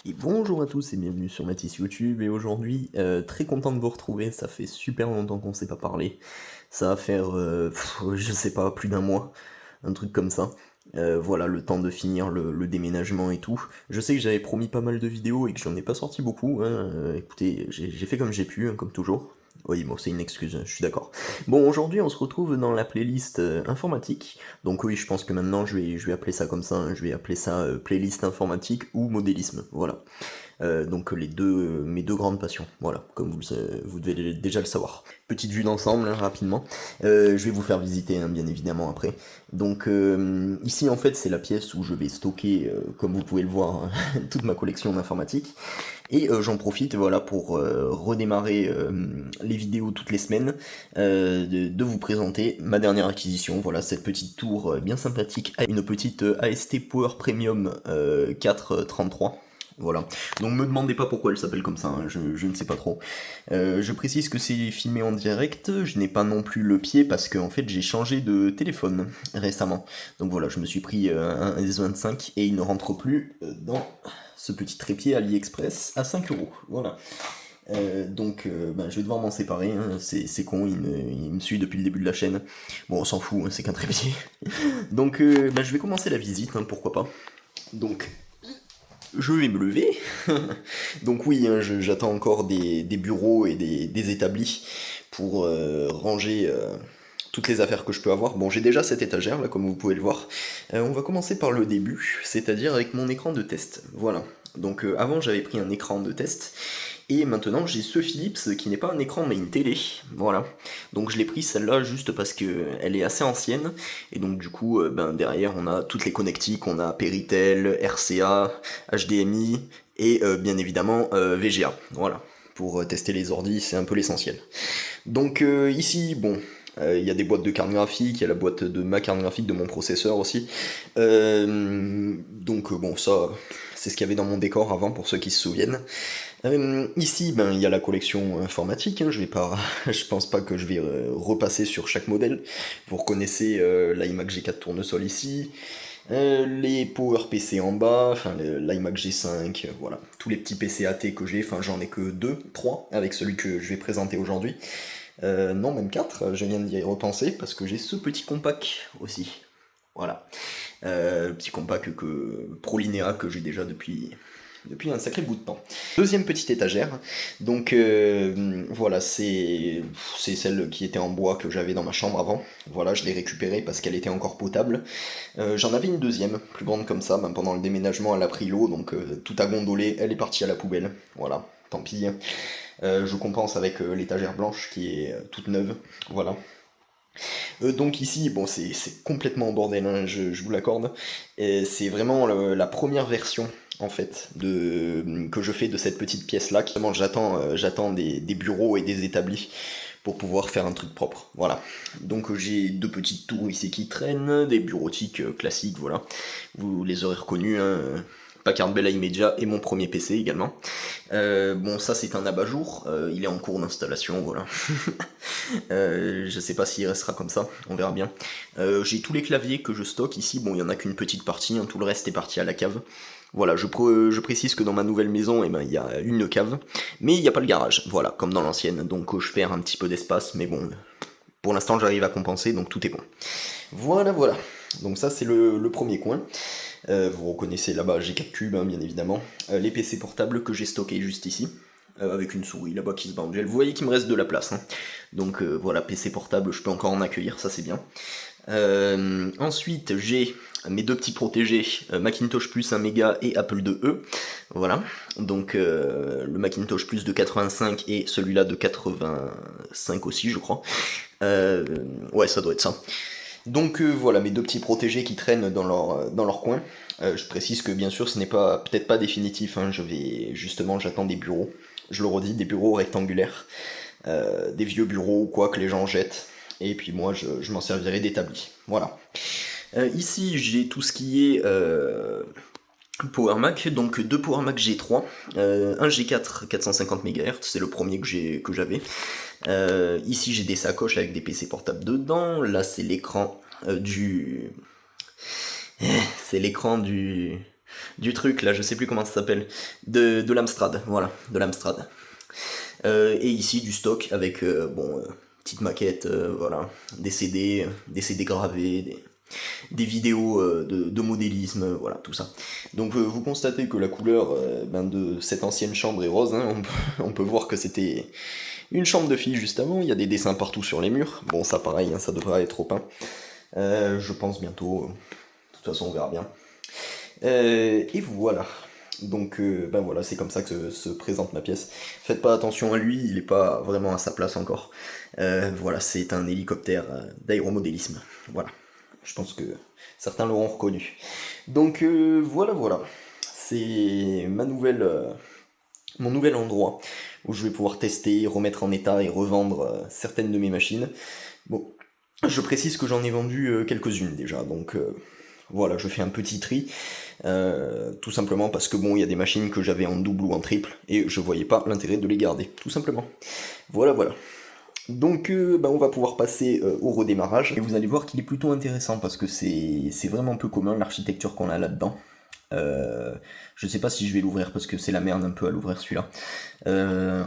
Et bonjour à tous et bienvenue sur Mathis YouTube, et aujourd'hui, très content de vous retrouver, ça fait super longtemps qu'on s'est pas parlé, ça va faire, je sais pas, plus d'un mois, un truc comme ça. Voilà, le temps de finir le déménagement et tout. Je sais que j'avais promis pas mal de vidéos et que j'en ai pas sorti beaucoup, hein, écoutez, j'ai fait comme j'ai pu, hein, comme toujours. Oui, bon, c'est une excuse, je suis d'accord. Bon, aujourd'hui, on se retrouve dans la playlist informatique. Donc oui, je pense que maintenant, je vais appeler ça comme ça, hein, je vais appeler ça playlist informatique ou modélisme, voilà. Donc mes deux grandes passions, voilà, comme vous devez déjà le savoir. Petite vue d'ensemble, hein, rapidement. Je vais vous faire visiter, hein, bien évidemment, après. Donc ici, en fait, c'est la pièce où je vais stocker, comme vous pouvez le voir, hein, toute ma collection d'informatique. Et j'en profite, voilà, pour redémarrer les vidéos toutes les semaines, de vous présenter ma dernière acquisition, voilà, cette petite tour bien sympathique, une petite AST Power Premium 433. Voilà. Donc me demandez pas pourquoi elle s'appelle comme ça, hein, je ne sais pas trop. Je précise que c'est filmé en direct, je n'ai pas non plus le pied parce que en fait j'ai changé de téléphone récemment. Donc voilà, je me suis pris un S25 et il ne rentre plus dans ce petit trépied AliExpress à 5 euros. Voilà. Donc je vais devoir m'en séparer, hein. C'est con, il me suit depuis le début de la chaîne. Bon, on s'en fout, hein, c'est qu'un trépied. Donc je vais commencer la visite, hein, pourquoi pas. Donc je vais me lever. Donc oui, hein, j'attends encore des bureaux et des établis pour ranger toutes les affaires que je peux avoir. Bon, j'ai déjà cette étagère là, comme vous pouvez le voir. On va commencer par le début, c'est-à-dire avec mon écran de test. Voilà. Donc avant j'avais pris un écran de test et maintenant j'ai ce Philips qui n'est pas un écran mais une télé. Voilà. Donc je l'ai pris celle-là juste parce que elle est assez ancienne et donc du coup derrière on a toutes les connectiques, on a Péritel, RCA, HDMI et bien évidemment VGA. Voilà. Pour tester les ordis, c'est un peu l'essentiel. Donc ici, bon, il y a des boîtes de carte graphique, il y a la boîte de ma carte graphique, de mon processeur aussi. Donc bon, ça, c'est ce qu'il y avait dans mon décor avant, pour ceux qui se souviennent. Ici, il y a la collection informatique, hein, je vais pas, je pense pas que je vais repasser sur chaque modèle. Vous reconnaissez l'iMac G4 tournesol ici, les PowerPC en bas, enfin l'iMac G5, voilà, tous les petits PC AT que j'ai, enfin j'en ai que 2, 3 avec celui que je vais présenter aujourd'hui. Non, même 4, je viens d'y repenser parce que j'ai ce petit compact aussi. Voilà. Petit compact Prolinea que j'ai déjà depuis un sacré bout de temps. Deuxième petite étagère, donc voilà, c'est celle qui était en bois que j'avais dans ma chambre avant. Voilà, je l'ai récupérée parce qu'elle était encore potable. J'en avais une deuxième, plus grande comme ça, pendant le déménagement elle a pris l'eau, donc tout a gondolé, elle est partie à la poubelle. Voilà, tant pis. Je compense avec l'étagère blanche qui est toute neuve. Voilà. Donc ici, bon, c'est complètement en bordel, hein, je vous l'accorde. Et c'est vraiment la première version en fait que je fais de cette petite pièce là. J'attends des bureaux et des établis pour pouvoir faire un truc propre. Voilà. Donc j'ai deux petites tours ici qui traînent, des bureautiques classiques, voilà. Vous les aurez reconnus, hein. Packard Bell iMedia et mon premier PC également. Bon, ça c'est un abat-jour, il est en cours d'installation, voilà. Je sais pas s'il restera comme ça, on verra bien. J'ai tous les claviers que je stocke ici, bon il y en a qu'une petite partie, hein, tout le reste est parti à la cave. Voilà, je précise que dans ma nouvelle maison, il y a une cave, mais il n'y a pas le garage, voilà, comme dans l'ancienne, donc je perds un petit peu d'espace, mais bon, pour l'instant j'arrive à compenser, donc tout est bon. Voilà, voilà. Donc ça c'est le premier coin. Vous reconnaissez là-bas, j'ai 4 cubes, hein, bien évidemment. Les PC portables que j'ai stockés juste ici. Avec une souris là-bas qui se bat en duel. Vous voyez qu'il me reste de la place, hein. Donc voilà, PC portable, je peux encore en accueillir, ça c'est bien. Ensuite, j'ai mes deux petits protégés, Macintosh Plus 1 méga et Apple IIe. Voilà. Donc le Macintosh Plus de 85 et celui-là de 85 aussi, je crois. Ouais, ça doit être ça. Donc voilà, mes deux petits protégés qui traînent dans leur coin. Je précise que bien sûr ce n'est pas peut-être pas définitif, hein, j'attends des bureaux, je le redis, des bureaux rectangulaires, des vieux bureaux ou quoi que les gens jettent, et puis moi je m'en servirai d'établi. Voilà. Ici j'ai tout ce qui est Power Mac, donc deux Power Mac G3, un G4 450 MHz, c'est le premier que j'avais. Ici j'ai des sacoches avec des PC portables dedans, là c'est l'écran du... C'est l'écran du truc là, je sais plus comment ça s'appelle, de l'Amstrad, voilà, de l'Amstrad. Et ici du stock avec, petite maquette, voilà, des CD gravés, des vidéos de modélisme, voilà, tout ça. Donc vous constatez que la couleur de cette ancienne chambre est rose, hein, on peut voir que c'était une chambre de fille juste avant, il y a des dessins partout sur les murs, bon ça pareil, hein, ça devrait être peint, je pense bientôt, de toute façon on verra bien. Et voilà. Donc voilà, c'est comme ça que se présente ma pièce. Faites pas attention à lui, il est pas vraiment à sa place encore. Voilà, c'est un hélicoptère d'aéromodélisme. Voilà. Je pense que certains l'auront reconnu. Donc voilà. C'est mon nouvel endroit où je vais pouvoir tester, remettre en état et revendre certaines de mes machines. Bon, je précise que j'en ai vendu quelques-unes déjà, donc voilà, je fais un petit tri, tout simplement parce que bon, il y a des machines que j'avais en double ou en triple, et je voyais pas l'intérêt de les garder, tout simplement. Voilà. Donc on va pouvoir passer au redémarrage, et vous allez voir qu'il est plutôt intéressant, parce que c'est vraiment peu commun l'architecture qu'on a là-dedans. Je sais pas si je vais l'ouvrir parce que c'est la merde un peu à l'ouvrir celui-là.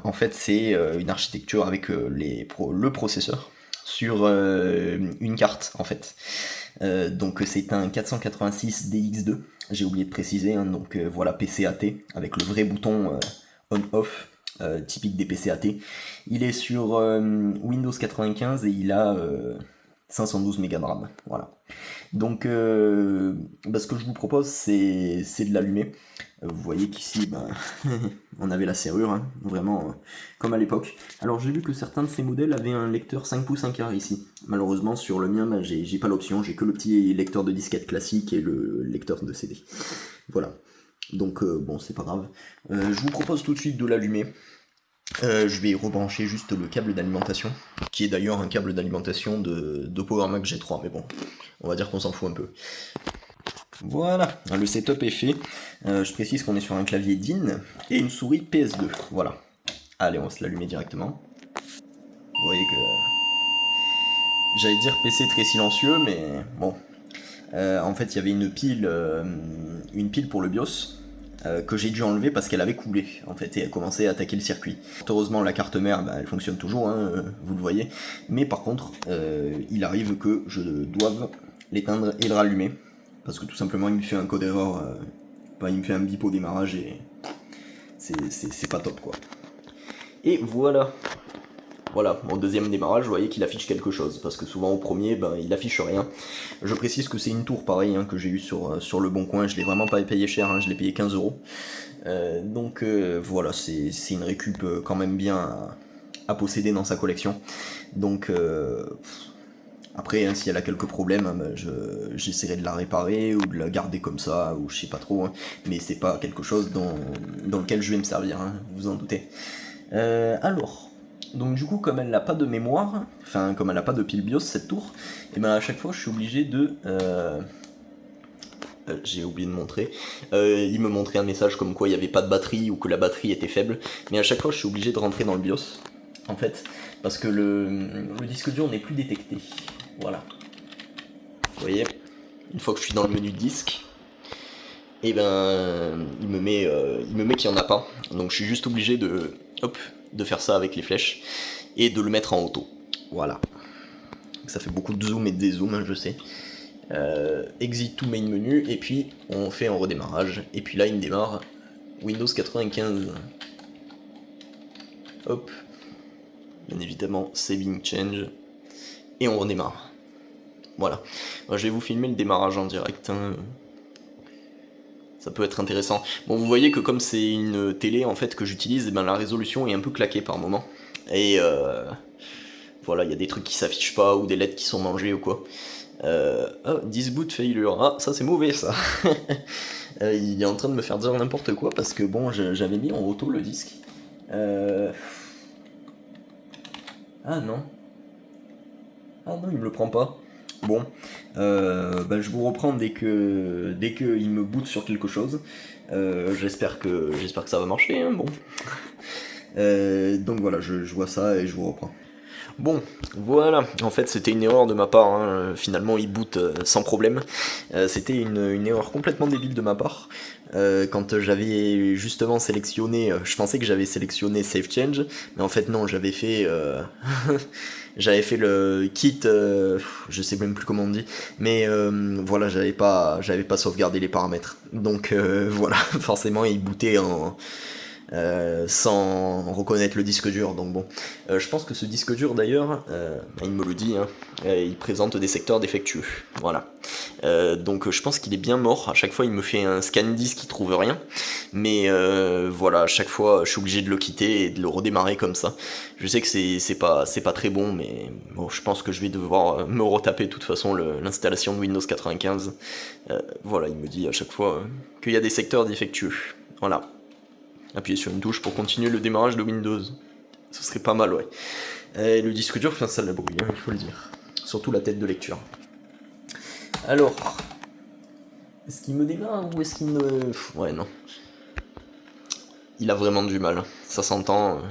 En fait, c'est une architecture avec le processeur sur une carte en fait. Donc c'est un 486 DX2, j'ai oublié de préciser, hein, donc voilà, PCAT avec le vrai bouton on-off typique des PCAT. Il est sur Windows 95 et il a 512 mégas de RAM, voilà. Donc ce que je vous propose c'est de l'allumer. Vous voyez qu'ici on avait la serrure, hein, vraiment comme à l'époque. Alors j'ai vu que certains de ces modèles avaient un lecteur 5 pouces 1 quart ici. Malheureusement sur le mien j'ai pas l'option, j'ai que le petit lecteur de disquette classique et le lecteur de CD. Voilà. Donc bon c'est pas grave. Je vous propose tout de suite de l'allumer. Je vais rebrancher juste le câble d'alimentation, qui est d'ailleurs un câble d'alimentation de PowerMac G3, mais bon, on va dire qu'on s'en fout un peu. Voilà, le setup est fait. Je précise qu'on est sur un clavier DIN et une souris PS2, voilà. Allez, on va se l'allumer directement. Vous voyez que... J'allais dire PC très silencieux, mais bon. En fait, il y avait une pile pour le BIOS, que j'ai dû enlever parce qu'elle avait coulé en fait et elle commençait à attaquer le circuit. Heureusement la carte mère elle fonctionne toujours, hein, vous le voyez, mais par contre il arrive que je doive l'éteindre et le rallumer parce que tout simplement il me fait un code erreur, il me fait un bip au démarrage et c'est pas top quoi. Et voilà. Voilà, mon deuxième démarrage, vous voyez qu'il affiche quelque chose, parce que souvent au premier, il affiche rien. Je précise que c'est une tour pareil que j'ai eu sur le bon coin, je l'ai vraiment pas payé cher, hein, je l'ai payé 15 euros. Donc voilà, c'est une récup quand même bien à posséder dans sa collection. Donc après, hein, si elle a quelques problèmes, j'essaierai de la réparer ou de la garder comme ça, ou je sais pas trop, hein, mais c'est pas quelque chose dans lequel je vais me servir, hein, vous en doutez. Alors... Donc du coup, comme elle n'a pas de mémoire, enfin comme elle n'a pas de pile BIOS cette tour, et à chaque fois je suis obligé de... j'ai oublié de montrer. Il me montrait un message comme quoi il n'y avait pas de batterie ou que la batterie était faible, mais à chaque fois je suis obligé de rentrer dans le BIOS, en fait, parce que le disque dur n'est plus détecté. Voilà. Vous voyez, une fois que je suis dans le menu disque, et il me met qu'il n'y en a pas, donc je suis juste obligé de faire ça avec les flèches et de le mettre en auto. Voilà. Ça fait beaucoup de zoom et de dézoom, hein, je sais. Exit to main menu et puis on fait un redémarrage. Et puis là il me démarre Windows 95. Hop. Bien évidemment saving change. Et on redémarre. Voilà. Moi, je vais vous filmer le démarrage en direct. Hein. Ça peut être intéressant. Bon, vous voyez que comme c'est une télé en fait que j'utilise, la résolution est un peu claquée par moment. Et voilà, il y a des trucs qui s'affichent pas ou des lettres qui sont mangées ou quoi. Oh, disboot failure. Ah, ça c'est mauvais ça. Il est en train de me faire dire n'importe quoi parce que bon, j'avais mis en auto le disque. Ah non. Ah non, il me le prend pas. Bon, je vous reprends dès que il me boot sur quelque chose. J'espère que ça va marcher, hein, bon. Donc voilà, je vois ça et je vous reprends. Bon, voilà, en fait c'était une erreur de ma part, hein. Finalement il boot sans problème. C'était une erreur complètement débile de ma part. quand j'avais justement sélectionné, je pensais que j'avais sélectionné Save Change, mais en fait non, j'avais fait, j'avais fait le kit, je sais même plus comment on dit, mais voilà, j'avais pas sauvegardé les paramètres. Donc voilà, forcément il bootait sans reconnaître le disque dur. Donc bon, je pense que ce disque dur d'ailleurs, il me le dit, hein, il présente des secteurs défectueux. Voilà. Donc je pense qu'il est bien mort. À chaque fois, il me fait un scan disque, il trouve rien. Mais voilà, à chaque fois, je suis obligé de le quitter et de le redémarrer comme ça. Je sais que c'est pas très bon, mais bon, je pense que je vais devoir me retaper de toute façon l'installation de Windows 95. Voilà, il me dit à chaque fois qu'il y a des secteurs défectueux. Voilà. Appuyez sur une touche pour continuer le démarrage de Windows. Ce serait pas mal, ouais. Et le disque dur fait un sale bruit, hein, il faut le dire. Surtout la tête de lecture. Alors, est-ce qu'il me démarre ou est-ce qu'il me... Ouais, non. Il a vraiment du mal, ça s'entend.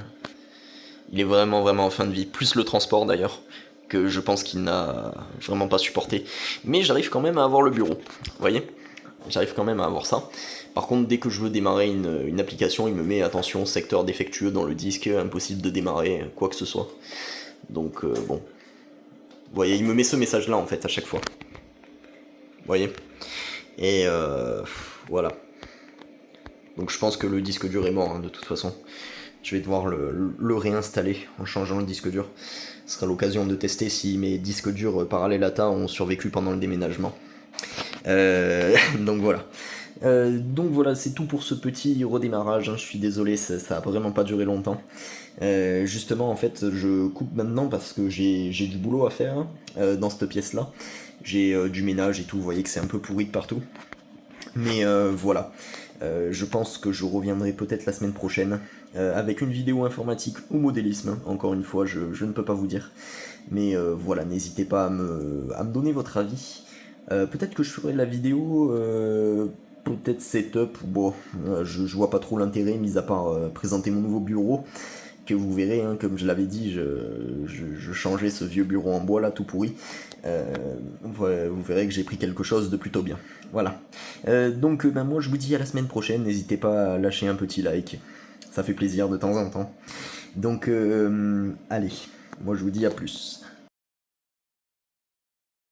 Il est vraiment en fin de vie. Plus le transport d'ailleurs, que je pense qu'il n'a vraiment pas supporté. Mais j'arrive quand même à avoir le bureau, vous voyez. J'arrive quand même à avoir ça. Par contre, dès que je veux démarrer une application, il me met attention, secteur défectueux dans le disque, impossible de démarrer, quoi que ce soit. Donc bon. Vous voyez, il me met ce message-là en fait à chaque fois. Vous voyez. Et voilà. Donc je pense que le disque dur est mort, hein, de toute façon. Je vais devoir le réinstaller en changeant le disque dur. Ce sera l'occasion de tester si mes disques durs parallèles à ATA ont survécu pendant le déménagement. Donc voilà. Donc voilà, c'est tout pour ce petit redémarrage, hein. Je suis désolé, ça a vraiment pas duré longtemps. Justement, en fait, je coupe maintenant parce que j'ai du boulot à faire dans cette pièce-là. J'ai du ménage et tout, vous voyez que c'est un peu pourri de partout. Mais voilà, je pense que je reviendrai peut-être la semaine prochaine avec une vidéo informatique ou modélisme. Encore une fois, je ne peux pas vous dire. Mais voilà, n'hésitez pas à me donner votre avis. Peut-être que je ferai la vidéo, peut-être setup. Bon, je vois pas trop l'intérêt, mis à part présenter mon nouveau bureau. Que vous verrez, hein, comme je l'avais dit, je changeais ce vieux bureau en bois là, tout pourri. Vous verrez que j'ai pris quelque chose de plutôt bien. Voilà. Donc ben, moi je vous dis à la semaine prochaine, n'hésitez pas à lâcher un petit like, ça fait plaisir de temps en temps. Donc allez, moi je vous dis à plus.